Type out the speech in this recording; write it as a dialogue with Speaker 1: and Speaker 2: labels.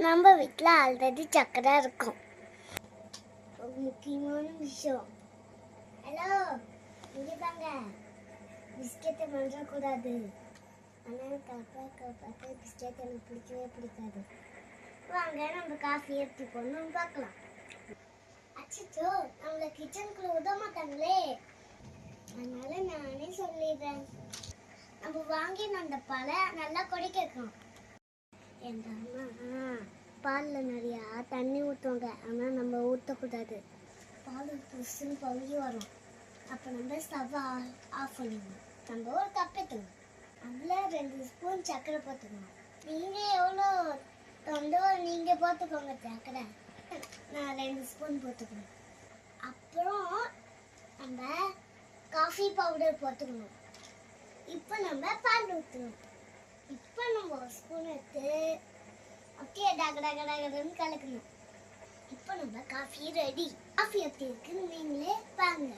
Speaker 1: நம்ம வீட்டில் ஆல்ரெடி சக்கரை இருக்கும். ஒரு முக்கியமான விஷயம். ஹலோ, இங்கே தாங்க. பிஸ்கெட்டை மறக்கக்கூடாது. ஆனால் பார்த்து பிஸ்கெட் எனக்கு பிடிக்கவே பிடிக்காது. வாங்க நம்ம காஃபி எடுத்துக்கணும் பார்க்கலாம். அச்சோ, நம்மளை கிச்சனுக்குள்ள விட மாட்டாங்களே. அதனால நானே சொல்லிடுறேன். நம்ம வாங்கி அந்த பாலை நல்லா கொதிக்கணும். எங்க அம்மா பாலில் நிறையா தண்ணி ஊற்றுவாங்க. ஆனால் நம்ம ஊற்றக்கூடாது. பால் புதுசுன்னு பொங்கி வரும். அப்போ நம்ம ஸ்டவ் ஆஃப் பண்ணிடணும். நம்ம ஒரு கப் எடுத்துக்கணும். அதில் 2 ஸ்பூன் சர்க்கரை போட்டுக்கணும். நீங்கள் எவ்வளோ தொண்டோ நீங்கள் போட்டுக்கோங்க. சர்க்கரை நான் 2 ஸ்பூன் போட்டுக்கணும். அப்புறம் நம்ம காஃபி பவுடர் போட்டுக்கணும். இப்போ நம்ம பால் ஊற்றணும். இப்போ நம்ம ஒரு ஸ்பூன் எடுத்து அப்படியே டகடகடகடன்னு கலக்கணும். இப்போ நம்ம காஃபி ரெடி. காஃபி எப்படி இருக்குன்னு நீங்களே பாருங்க.